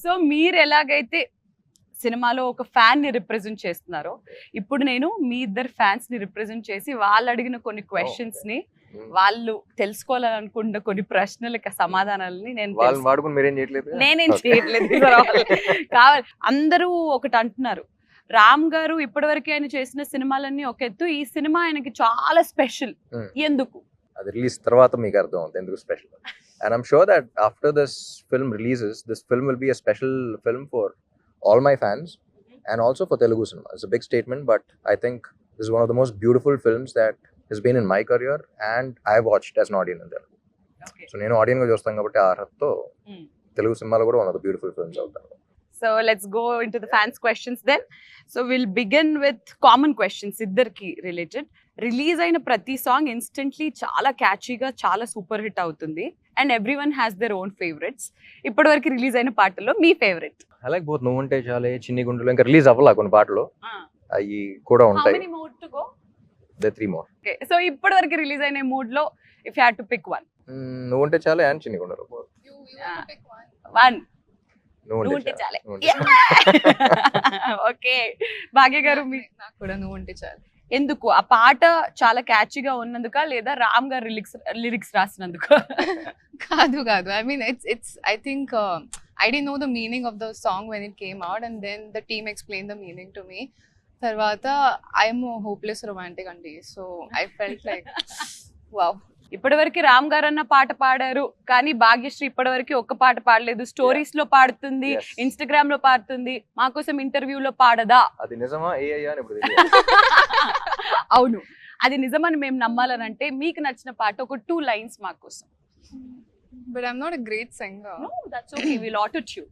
So మీరు ఎలాగైతే సినిమాలో ఒక ఫ్యాన్ ని రిప్రజెంట్ చేస్తున్నారో, ఇప్పుడు నేను మీ ఇద్దరు ఫ్యాన్స్ ని రిప్రజెంట్ చేసి వాళ్ళు అడిగిన కొన్ని క్వశ్చన్స్ ని, వాళ్ళు తెలుసుకోవాలనుకున్న కొన్ని ప్రశ్నలకి సమాధానాలని వాళ్ళని వాడుకుని మీరేం చేయట్లేదు. నేనేం చేయట్లేదు. కావాలి అందరూ ఒకటి అంటున్నారు, రామ్ గారు ఇప్పటివరకు ఆయన చేసిన సినిమాలన్నీ ఒక ఎత్తు, ఈ సినిమా ఆయనకి చాలా స్పెషల్. ఎందుకు? అది రిలీజ్ తర్వాత మీకు అర్థం అవుతుంది ఎందుకు special. And I'm sure that after this film releases, this film will be a special film for all my fans and also for Telugu cinema. It's a big statement, but I think this is one of the most beautiful films that has been in my career and I watched as an audience in Telugu. Okay. So నేను audience గా చూస్తాను కాబట్టి ఆ అర్హతతో తెలుగు సినిమాలో కూడా one of the beautiful films అవుతారు. So let's go into the fans questions then. So we'll begin with common questions ఇద్దరికి related. రిలీజ్ అయిన ప్రతి సాంగ్ ఇన్స్టెంట్లీ చాలా క్యాచీగా చాలా సూపర్ హిట్ అవుతుంది and everyone has their own favourites. ఇప్పటి వరకు release అయిన పాటల్లో మీ ఫేవరెట్? అలాగే పోతే నువ్వు ఉంటే చాలే, చిన్ని గుండెలు, ఇంకా రిలీజ్ అవ్వాలా కొన్ని పాటలు, అవి కూడా ఉంటాయి. They 3 more. ఓకే, సో ఇప్పటి వరకు రిలీజ్ అయిన మూడ్ లో if you had to pick one. నువ్వు ఉంటే చాలే అండ్ చిన్ని గుండెలు. వన్ నువ్వు ఉంటే చాలే. ఓకే, భాగ్య గారు నాకు కూడా నువ్వు ఉంటే చాలు. ఎందుకు? ఆ పాట చాలా క్యాచీగా ఉన్నందుక లేదా రామ్ గారు లిరిక్స్ రాసినందుక? కాదు కాదు, I mean it's I think I didn't know the meaning of the song when it came out and then the team explained the meaning to me. తర్వాత I'm a hopeless romantic అండి, so I felt like wow. ఇప్పటివరకు రామ్ గారు అన్న పాట పాడారు కానీ భాగ్యశ్రీ ఇప్పటివరకు ఒక్క పాట పాడలేదు. స్టోరీస్ లో పాడుతుంది, ఇన్స్టాగ్రామ్ లో పాడుతుంది, మా కోసం ఇంటర్వ్యూలో పాడదా? అది నిజమా? అవును, అది నిజమని మేము నమ్మాలనంటే మీకు నచ్చిన పాట ఒక 2 lines మా కోసం. But I'm not a great singer. No, that's okay, we'll auto-tune.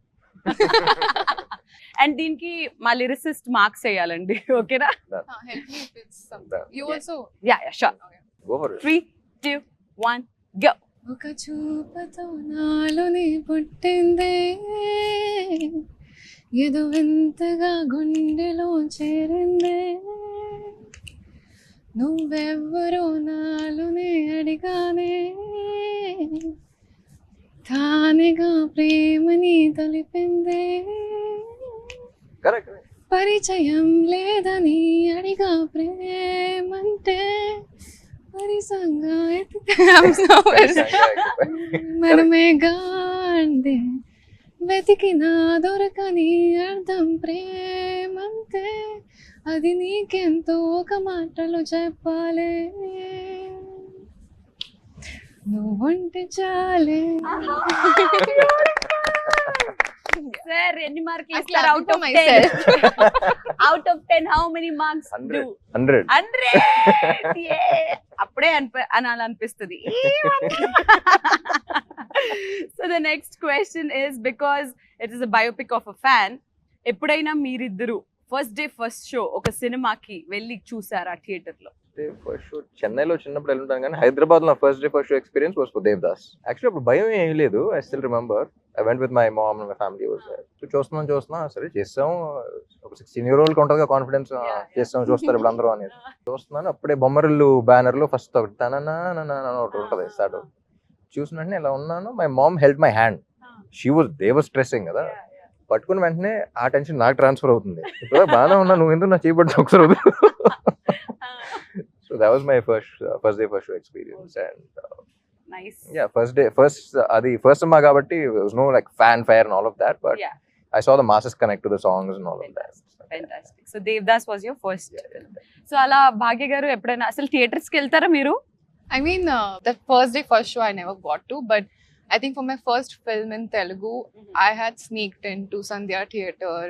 And దీనికి మా లిరిసిస్ట్ మార్క్స్ వేయాలండి, ఓకేనా? Help me if it's something. You also. Yeah, sure. Go for it. 3, 2, 1, go. ఒక చూపుతో నాలోని పుట్టిందే, ఏదో వింతగా గుండెలో చేరిందే, నువ్వెవ్వరో నాలోనే అడిగానే, తానేగా ప్రేమని తెలిపిందే, పరిచయం లేదని అడిగా ప్రేమంటే, మనమే గాండే వెతికినా దొరకని అర్థం ప్రేమంతే, అది నీకెంతో ఒక మాటలో చెప్పాలే, నువ్వుంటే చాలే. సార్ ఎన్ని మార్కులు ఇస్తారు out of 10? Out of 10 how many marks? 100. అప్పుడే అనాలనిపిస్తుంది. So the next question is, because it is a biopic of a fan, ఎప్పుడైనా మీరిద్దరు ఫస్ట్ డే ఫస్ట్ షో ఒక సినిమాకి వెళ్ళి చూసారా థియేటర్ లో? ఫస్ట్ షో చెన్నైలో చిన్నప్పుడు వెళ్ళుంటాను కానీ హైదరాబాద్ లో first day first show experience was for Devdas. Actually అప్పుడు భయం ఏమీ లేదు. I still remember I went with my mom and my family was there. So చూస్తున్నా సరే చేస్తాం, ఒక 16-year-old ఉంటుంది కాన్ఫిడెన్స్, చేస్తాం చూస్తారు ఇప్పుడు అందరూ అనేది. చూస్తున్నాను అప్పుడే బొమ్మరిల్లు బ్యానర్ లో ఫస్ట్ ఒకటి తననా ఒకటి ఉంటుంది స్టార్ట్. చూసిన వెంటనే ఇలా ఉన్నాను, my mom held my hand, they was stressing కదా, పట్టుకుని వెంటనే ఆ టెన్షన్ నాకు ట్రాన్స్ఫర్ అవుతుంది. ఇప్పుడు బాగానే ఉన్నా, నువ్వు ఎందుకు నా చేయబడి ఒకసారి. So that was my first day first show experience and nice. Yeah, first cinema kabatti there was no like fanfare and all of that, but yeah, I saw the masses connect to the songs and all of that. Fantastic. So Devdas was your first film. So ala Bhagya garu eppudaina asalu theaters ki veltara meeru? I mean that first day first show I never got to, but I think for my first film in Telugu, I had sneaked into Sandhya Theatre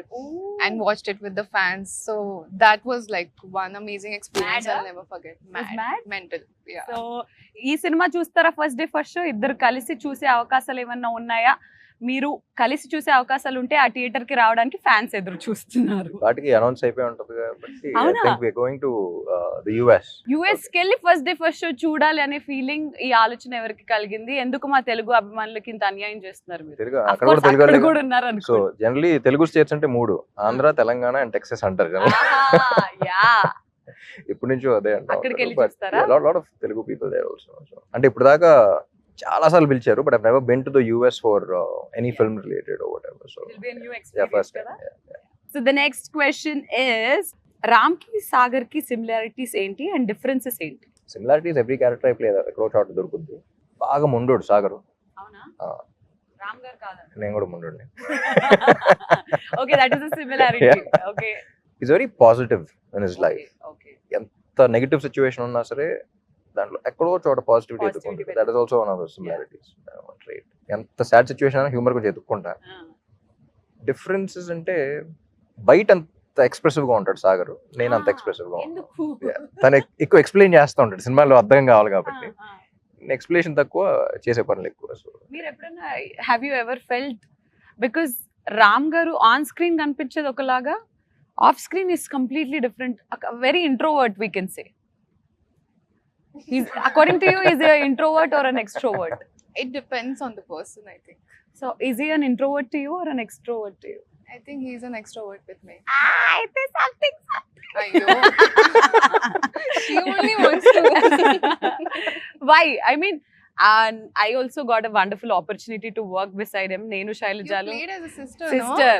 and watched it with the fans. So that was like one amazing experience. I'll never forget. Mad? Mental. Yeah. So ee cinema chustara first day first show iddaru kalisi choose avakasalu emanna unnaya? మీరు కలిసి చూసే అవకాశాలు ఉంటే ఆ theatre కి రావడానికి fans ఎదురు చూస్తున్నారు. వాటికి అనౌన్స్ అయిపోయి ఉంటుంది కాబట్టి I think we are going to the US కి వెళ్ళి ఫస్ట్ డే ఫస్ట్ షో చూడాలి అనే ఫీలింగ్, ఈ ఆలోచన ఎవరికి కలిగింది? ఎందుకు మా తెలుగు అభిమానులకి ఇంత అన్యాయం చేస్తున్నారు మీరు? అక్కడ కూడా ఉన్నారు అనుకో. సో జనరల్లీ తెలుగు స్టేట్స్ అంటే 3, ఆంధ్ర, తెలంగాణ అండ్ టెక్సస్ అంటారు కదా. ఇప్పటి నుంచో అదే అంటారు. అక్కడికి వెళ్ళి చూస్తారా? Lot of Telugu people there also. అంటే ఇప్పుడు దాకా చాలా సార్లు పిలిచారు, but I never been to the US for any film related or whatever. So It'll be a new yeah, experience first కదా. time. So the next question is Ram కి సాగర్ కి similarities ఏంటి అండ్ డిఫరెన్సెస్ ఏంటి? Similarities every character అయిపోయి ఎక్కడో చోట దొరుకుద్ది. బాగా ముండోడు సాగరు. అవునా? Ah. రామ్ గారు కాదండి. నేను కూడా ముండోడిని. Okay, that is a similarity. Okay. Is very positive in his life. Okay. ఎంత నెగిటివ్ సిచ్యువేషన్ ఉన్నా సరే దాంట్లో ఎక్కడో చోట పాజిటివిటీ Positivity ఎత్తుకుంటుంది. That is also one of the similarities. Right. ఎంత సాడ్ సిచ్యువేషన్ అయినా హ్యూమర్ కొంచెం ఎత్తుక్కుంటా. డిఫరెన్సెస్ అంటే బయట అంత ఎక్స్ప్రెసివ్ గా ఉంటాడు సాగర్, నేను అంత ఎక్స్ప్రెసివ్ గా ఉంటాను. ఎందుకు? తను ఎక్కువ ఎక్స్ప్లెయిన్ చేస్తూ ఉంటాడు, సినిమాలో అర్థం కావాలి కాబట్టి. ఎక్స్ప్లెనేషన్ తక్కువ, చేసే పనులు ఎక్కువ. సో మీరు ఎప్పుడైనా have you ever felt, because Ram గారు ఆన్ స్క్రీన్ కనిపించేది ఒకలాగా, off screen is completely different, very introvert we can say. According to you is a introvert or an extrovert? It depends on the person, I think. So is he an introvert to you or an extrovert to you? I think he's an extrovert with me. అయితే something. Ayyo. She only wants to. Why? I mean, and I also got a wonderful opportunity to work beside him. Nenu You Shailajalu played as a sister, sister.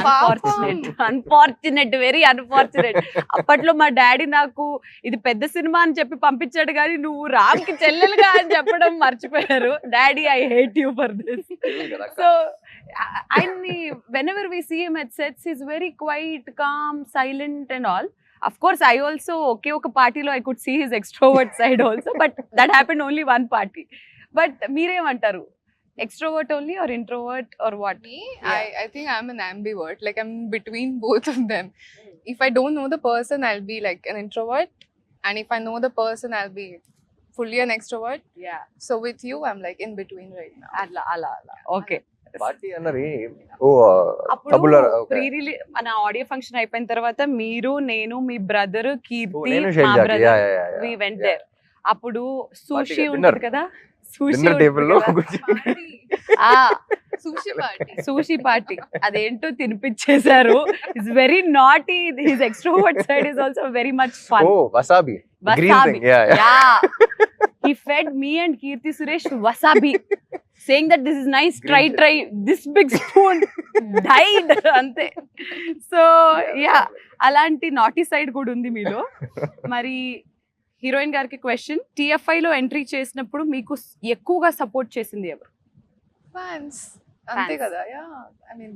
Paapam. Unfortunate, very unfortunate. అప్పట్లో మా daddy నాకు ఇది పెద్ద cinema అని చెప్పి పంపించాడు, కానీ నువ్వు రామ్ కి చెల్లెలుగా అని చెప్పడం మర్చిపోయారు. Daddy, I hate you for this. So ఆయన్ని whenever we see him at sets, he's very quiet, calm, silent and all. Of course, I also, okay, oka party lo I could see his extrovert side also, but that happened only one party. But మీరేమంటారు? Extrovert only or introvert or what? Me, I think I'm an ambivert. Like I'm between both of them. If I don't know the person, I'll be like an introvert, and if I know the person, I'll be fully an extrovert. Yeah. So with you, I'm like in between right now. అలా okay. Party అన్నది ఓ అప్పుడు తబుల pre release మన audio function అయిపోయిన తర్వాత మీరు, నేను, మీ బ్రదర్ కీర్తి, నేను మా షైల్జాకి బ్రదర్, we went there. అప్పుడు సూషి Dinner. ఉంటుంది కదా, సూషి డిన్నర్ టేబుల్ లో Sushi party. సూషి పార్టీ అదేంటో తినిపించేశారు. It's very naughty. His extrovert side is also very much fun. Oh wasabi, green Wasabi. Thing. Yeah He fed me and Kirti Suresh wasabi, saying that this is nice, Green try this big spoon. Died ante. So yeah, అలాంటి naughty side కూడా ఉంది మీలో. మరి heroine గారికి question, TFI లో entry చేసినప్పుడు మీకు ఎక్కువగా సపోర్ట్ చేసింది ఎవరు? Fans. Fans. Ante kada, yeah. I mean,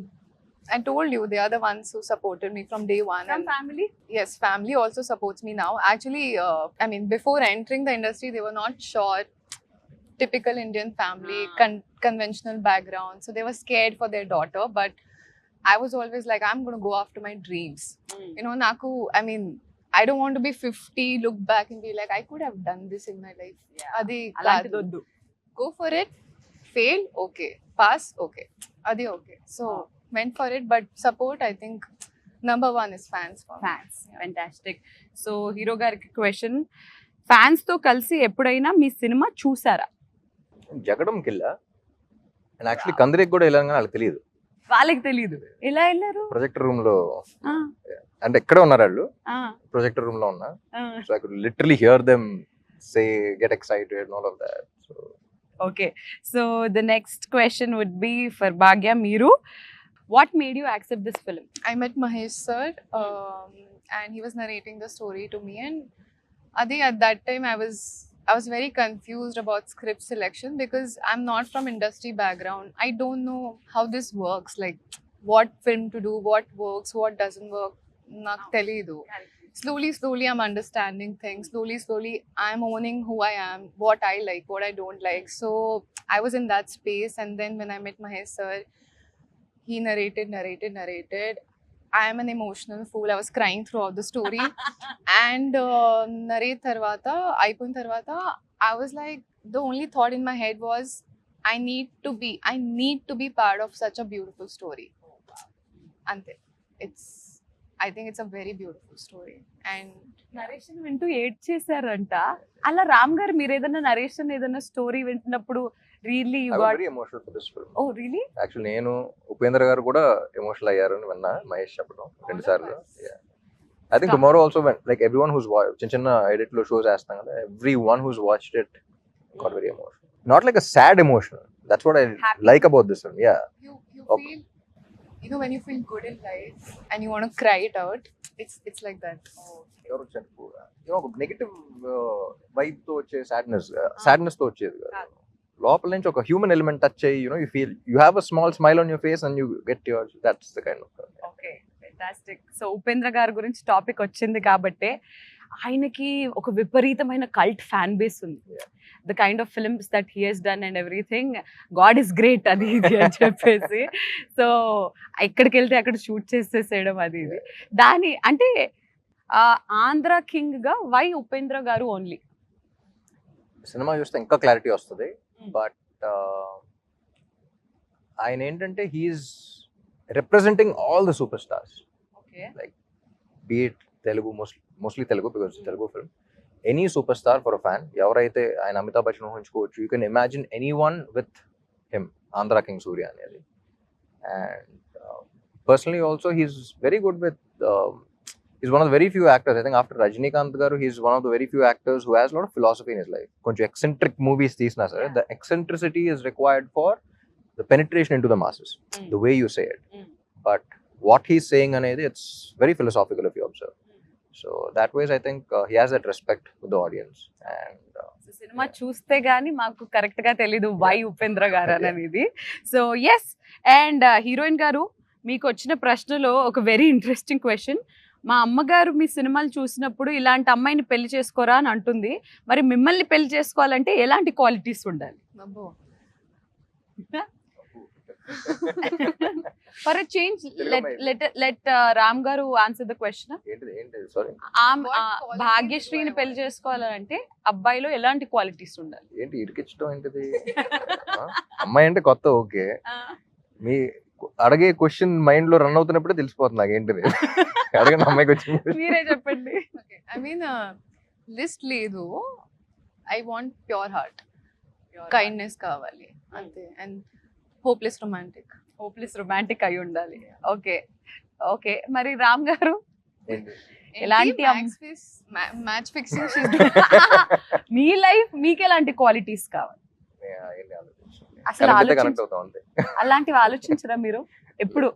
I told you, they are the ones who supported me from day one. And family. yes, family also supports me now. Actually, I mean, before entering the industry, they were not sure. Typical Indian family, conventional background. So they were scared for their daughter. But I was always like, I'm going to go after my dreams. You know, Naku, I mean, I don't want to be 50, look back and be like, I could have done this in my life. Adi అలాంటిది kaadu. వద్దు. Go for it. Fail, okay. Pass, okay. Adi okay. So went for it. But support, I think, number one is fans for me. Fans. Fantastic. So hero గారికి question, fans తో కలిసి ఎప్పుడైనా మీ cinema చూసారా? జగడంకి వెళ్ళా. And actually కందిరికి కూడా వెళ్ళాను, కానీ వాళ్ళకి తెలియదు. వాళ్ళకి తెలియదు. ఎలా వెళ్ళారు? ప్రొజెక్టర్ రూమ్ లో, ఆ, అంటే ఎక్కడే ఉన్నారు వాళ్ళు, ఆ, ప్రొజెక్టర్ రూమ్ లో ఉన్నా. ఆ. So I could literally hear them say get excited and all of that. So okay. So the next question would be for Bhagya. మీరు, what made you accept this film? I met Mahesh sir, and he was narrating the story to me. And Adi, at that time, I was very confused about script selection because I'm not from industry background. I don't know how this works, like what film to do, what works, what doesn't work. Nak telidu. Slowly, I'm understanding things. Slowly, I'm owning who I am, what I like, what I don't like. So I was in that space. And then when I met Mahesh sir, he narrated. I am an emotional fool. I was crying throughout the story. And narrate tarvata, అయిపోయిన tarvata, I was like, the only thought in my head was, I need to be part of such a beautiful story. Ante. I think it's a very beautiful story. And narration వింటూ ఏడ్ చేశారంట. అలా రామ్ గారు మీరు ఏదైనా narration, ఏదైనా story వింటున్నప్పుడు really you got, very emotional for this film. Oh really? Actually నేను, ఉపేంద్ర గారు కూడా ఎమోషనల్ అయ్యారని విన్నా మహేష్ చెప్పడం 2 సార్లు. I think tomorrow also when, like everyone who's చిన్న ఎడిట్ లో షోస్ వేస్తాం కదా, everyone who's watched it got very emotional. not like a sad emotion. That's what I Happy. like about this film. Yeah. You Okay. feel, you know, when you feel good in life and you want to cry it out, it's like that. ఎవరు వచ్చారు? ఒక negative vibe తో వచ్చే sadness తో వచ్చేది కాదు. లోపల నుంచి ఒక హ్యూమన్ ఎలిమెంట్ టచ్ అయ్యి you feel you have a small smile on your face and you get your that's the kind of. Okay, fantastic. So Upendra గారి గురించి టాపిక్ వచ్చింది కాబట్టి ఆయనకి ఒక విపరీతమైన కల్ట్ ఫ్యాన్ బేస్ ఉంది. The kind of films that he has done and everything, god is great అది ఇది అని చెప్పేసి. సో ఎక్కడికి వెళ్తే అక్కడ షూట్ చేసేసేయడం అది ఇది. దాని అంటే ఆంధ్ర కింగ్ గా వై ఉపేంద్ర గారు ఓన్లీ? సినిమా చూస్తే ఇంకా క్లారిటీ వస్తుంది. బట్ ఆయన ఏంటంటే he's representing all the superstars. Okay, Like be it Telugu, mostly Telugu because it's a Telugu film. Any superstar for a fan, ఎవరైతే ఆయన Amitabh Bachchan ఊహించుకోవచ్చు. You can imagine anyone with him, Andhra King Surya అనేది. And personally also he's very good with he's one of the very few actors, I think after Rajinikanth garu, he's one of the very few actors who has a lot of philosophy in his life. కొంచెం eccentric movies తీసినా సరే, the eccentricity is required for the penetration into the masses, the way you say it. But what he's saying అనేది it's very philosophical if you observe. So that ways I think he has that respect with the audience. And cinema చూస్తే గానీ మాకు correct గా తెలీదు why Upendra గారు అనేది. So yes, and heroine గారు మీకు వచ్చిన ప్రశ్నలో ఒక వెరీ ఇంట్రెస్టింగ్ క్వశ్చన్. మా అమ్మగారు మీ సినిమాలు చూసినప్పుడు ఇలాంటి అమ్మాయిని పెళ్లి చేసుకోరా అని అంటుంది. మరి మిమ్మల్ని పెళ్లి చేసుకోవాలంటే ఎలాంటి క్వాలిటీస్ ఉండాలి? Abbo. For a change let Ram గారు ఆన్సర్ ద క్వశ్చన్. ఏంటిది సారీ భాగ్యశ్రీని పెళ్లి చేసుకోవాలంటే అబ్బాయిలో ఎలాంటి క్వాలిటీస్ ఉండాలి? ఏంటి ఇరికిచ్చడం ఏంటిది? అమ్మాయి అంటే కొత్త ఓకే, మీ అడిగే క్వశ్చన్ మైండ్ లో రన్ అవుతున్నప్పుడే తెలిసిపోతుంది నాకు ఏంటిది. అడగండి అమ్మాయికి వచ్చింది. మీరే చెప్పండి. Okay. I mean, list లేదు. I want pure heart. Kindness కావాలి అంతే. And hopeless romantic. Hopeless romantic అయి ఉండాలి. ఓకే ఓకే, మరి రామ్ గారు ఏంటి? ఎలాంటి మ్యాచ్ ఫిక్సింగ్ మీ లైఫ్ మీకు ఎలాంటి క్వాలిటీస్ కావాలి? ఏంటి ఆలోచించండి. అసలు కనెక్ట్ ఆలోచించ అవుతాం అంతే. అలాంటివి ఆలోచించరా మీరు ఎప్పుడు?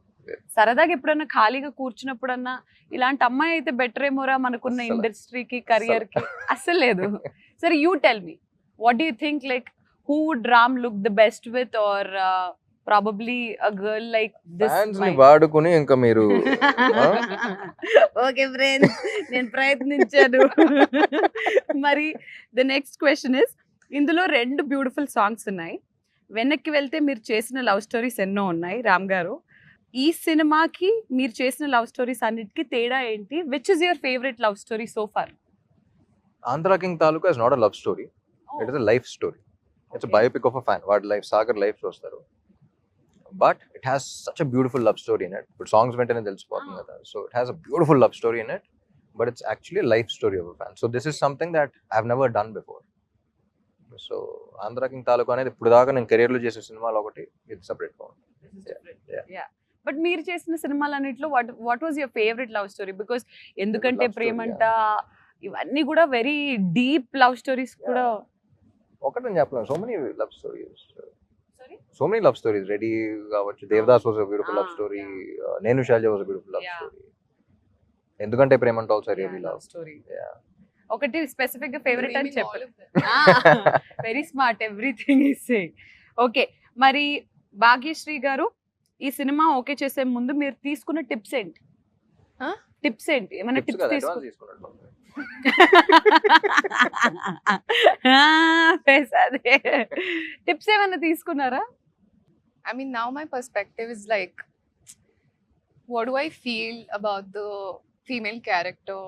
సరదాగా ఎప్పుడన్నా ఖాళీగా కూర్చున్నప్పుడన్నా ఇలాంటి అమ్మాయి అయితే బెటర్ ఏమోరా మనకున్న అస్సలు. ఇండస్ట్రీకి కెరియర్ కి? అస్సలు లేదు. సరే, you tell me, what do you think, like who would Ram look the best with, or probably a girl like this? Fans ని వాడుకుని ఇంకా మీరు ఓకే ఫ్రెండ్స్, నేను ప్రయత్నించాను. మరి ద నెక్స్ట్ క్వశ్చన్ ఇస్, ఇందులో 2 బ్యూటిఫుల్ సాంగ్స్ ఉన్నాయి. వెనక్కి వెళ్తే మీరు చేసిన లవ్ స్టోరీస్ ఎన్నో ఉన్నాయి రామ్ గారు. ఈ సినిమాకి మీరు చేసిన లవ్ స్టోరీస్ అన్నిటికీ తేడా ఏంటి? Which is your favourite love story so far? Andhra king Taluka is not a love story, it is a life story. It's biopic of a fan. వాడి లైఫ్, సాగర్ లైఫ్ చూస్తారు. But it has such a beautiful love story in it. ఇప్పుడు songs వెంటనే తెలిసిపోతుంది కదా. So it has a beautiful love story in it, but it's actually life story of a fan. So this is something that I have never done before. So Andhra king Taluka అనేది ఇప్పుడు దాకా నేను career లో చేసే సినిమాలు ఒకటి, ఇది సెపరేట్ గా ఉంటుంది. బట్ మీరు చేసిన సినిమాలన్నిట్లో what was your favourite love story? Because ఎందుకంటే love story, ప్రేమంట ఇవన్నీ కూడా వెరీ డీప్ లవ్ స్టోరీస్ కూడా. ఒకటి నేను చెప్పలేను, so many love stories, so many love stories. Ready కావచ్చు, Devdas was a beautiful love story, Nenu Sailaja was a beautiful love story. ఎందుకంటే ప్రేమంట ఆల్సో రియల్లీ లవ్ స్టోరీ. ఒకటి స్పెసిఫిక్ గా ఫేవరెట్ అని చెప్పారు. Very smart, everything is saying. Okay, మరి భాగ్యశ్రీ గారు ఈ సినిమా ఓకే చేసే ముందు మీరు తీసుకున్న టిప్స్ ఏంటి? టిప్స్ ఏంటి? ఏమైనా టిప్స్ తీసుకున్నారు? టిప్స్ ఏమైనా తీసుకున్నారా? I mean, now my perspective is like, what do I feel about the female character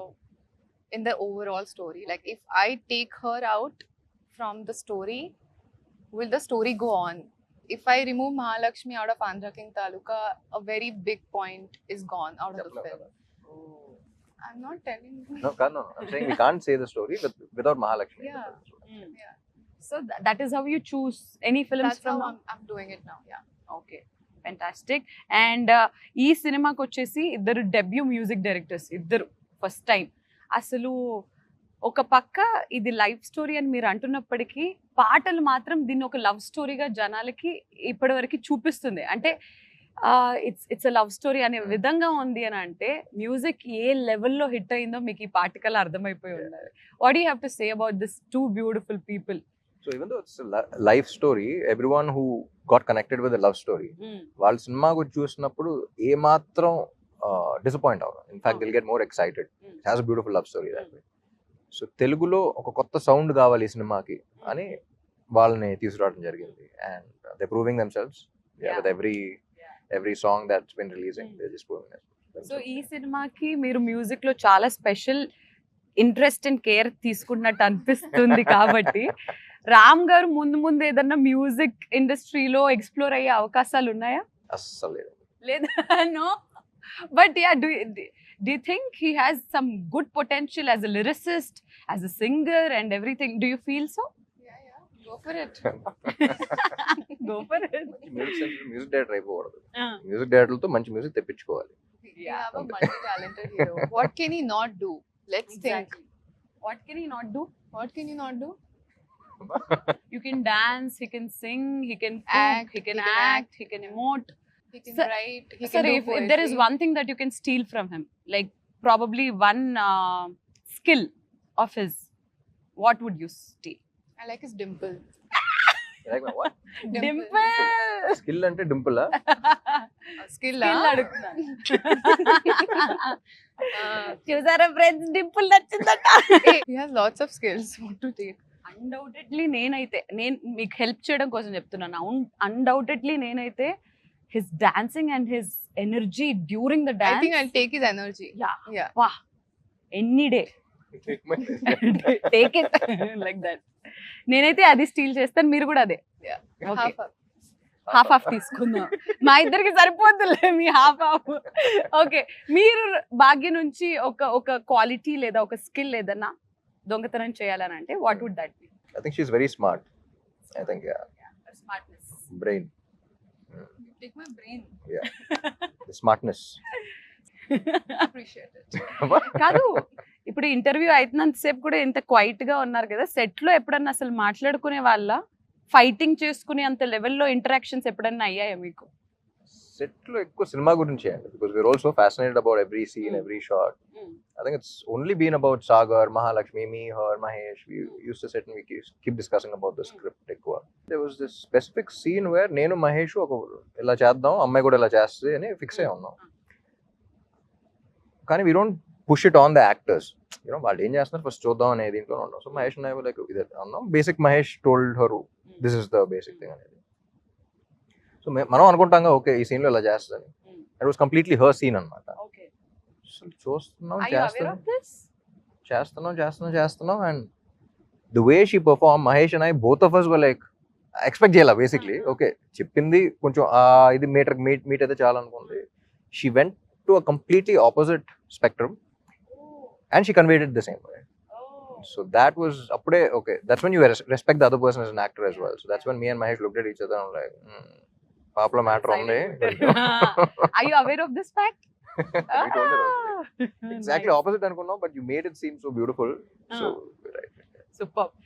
in the overall story? Like, if I take her out from the story, will the story go on? If I remove Mahalakshmi out of Andhra King Taluka, a very big point is gone out of the film. I'm not telling you. No, I'm saying we can't say the story without Mahalakshmi. Yeah. Yeah. So that is how you choose any films That's from how now? I'm doing it now. Yeah. Okay, fantastic. And ఈ సినిమాకి వచ్చేసి ఇద్దరు debut music directors, ఇద్దరు first time. అసలు ఒక పక్క ఇది life story అని మీరు అంటున్నప్పటికీ పాటలు మాత్రం దీన్ని ఒక లవ్ స్టోరీగా జనాలకి ఇప్పటివరకు చూపిస్తుంది. అంటే ఇట్స్ లవ్ స్టోరీ అనే విధంగా ఉంది అని అంటే మ్యూజిక్ ఏ లెవెల్లో హిట్ అయిందో మీకు ఈ పాటికల్ అర్థమైపోయి ఉండాలి. What you have to say about this two beautiful people? So even though it's a life story, everyone who got connected with a love story, వాళ్ళ సినిమా గురించి చూసినప్పుడు ఏ మాత్రం డిసప్పాయింట్ అవ్వరు. In fact they'll get more excited. It has a beautiful love story that way. So తెలుగులో ఒక కొత్త sound కావాలి ఈ సినిమాకి అని వాళ్ళని తీసుకురావడం జరిగింది. And they proving themselves with every song that's been releasing. They just proving themselves. So ఈ సినిమాకి మీరు మ్యూజిక్ లో చాలా స్పెషల్ ఇంట్రెస్ట్ అండ్ కేర్ తీసుకున్నట్టు అనిపిస్తుంది కాబట్టి రామ్ గారు ముందు ముందు ఏదన్నా మ్యూజిక్ ఇండస్ట్రీలో ఎక్స్ప్లోర్ అయ్యే అవకాశాలు ఉన్నాయా? అస్సలు లేదు. లేదా? No. But yeah, do you think he has some good potential as a lyricist, as a singer and everything? Do you feel so? Yeah, go for it. Go for it. Music director అయిపోకూడదు. Music డైరెక్టర్లతో మంచి music తెప్పించుకోవాలి. We have a multi-talented hero. What can he not do? Let's think. What can he not do? What can he not do? You can dance, he can sing, he can cook, Act, he can he can act, he can emote. He can Sir- write. He Sir, can do if there is poetry. one thing that you can steal from him, like probably one skill of his, what would you steal? I like his dimple. Dimple. Skill అంటే dimple. Skill. Skill ah? అడుగుతున్నాను. చూసారా friends, dimple నచ్చిందట. He has lots of skills. What to take? Undoubtedly నేను మీకు help చేయడం కోసం చెప్తున్నాను. Undoubtedly నేనైతే his dancing and his energy during the I think I'll dance, take his energy. Yeah. వా any day take it like that. నేనైతే అది steel చేస్తాను, మీరు కూడా అదే. Yeah. ఓకే, Half హాఫ్ తీసుకుందాం. మా ఇద్దరికి సరిపోతుందిలే మీ హాఫ్. ఓకే, మీరు భాగ్య నుంచి ఒక క్వాలిటీ లేదా ఒక స్కిల్ ఏదన్నా దొంగతనం చేయాలని అంటే what would that be? I think she's very smart. I think smartness. Brain, Take my brain. Smartness. Appreciate it. కాదు, ఇప్పుడు ఇంటర్వ్యూ అవుతున్నంతసేపు కూడా ఇంత క్వైట్ గా ఉన్నారు కదా, సెట్ లో ఎప్పుడన్నా అసలు మాట్లాడుకునే వాళ్ళ, ఫైటింగ్ చేసుకునే అంత లెవెల్లో ఇంటరాక్షన్స్ ఎప్పుడన్నా అయ్యాయా మీకు? సెట్ లో ఎక్కువ సినిమా గురించి అండి, because we're also fascinated about every scene, every shot. I think it's only been about Sagar, Mahalakshmi, me, her, Mahesh. We used to sit and we keep discussing about the script ఎక్కువ. There was this specific scene where నేను మహేష్ ఒక ఇలా చేద్దాం, అమ్మాయి కూడా ఇలా చేస్తుంది అని ఫిక్స్ అయి ఉన్నాం. కానీ we don't push it on the actors. వాళ్ళు ఏం చేస్తున్నారు ఫస్ట్ చూద్దాం అనే దీంట్లో ఉన్నాం. So Mahesh and I were like ఇదే అన్నాం. Basic Mahesh told her this is the basic thing అనేది. సో మనం అనుకుంటాం ఓకే ఈ సీన్ లో ఇలా చేస్తుందని. It was completely her scene అన్నమాట. చూస్తున్నాం, చేస్తున్నాం and the way she perform, Mahesh and I both of us were like expect చేయాల బేసిక్లీ. ఓకే చెప్పింది కొంచెం ఇది మీట్ అయితే చాలా అనుకుంది. She went to a completely opposite spectrum and she conveyed it the same way. So that was అప్పుడే okay, that's when you respect the other person as an actor as well. So that's when me and Mahesh looked at each other and were like పాపలో matter ఉంది. Are you aware of this fact? We told her exactly opposite అనుకున్నాం, but you made it seem so beautiful. So right. Superb.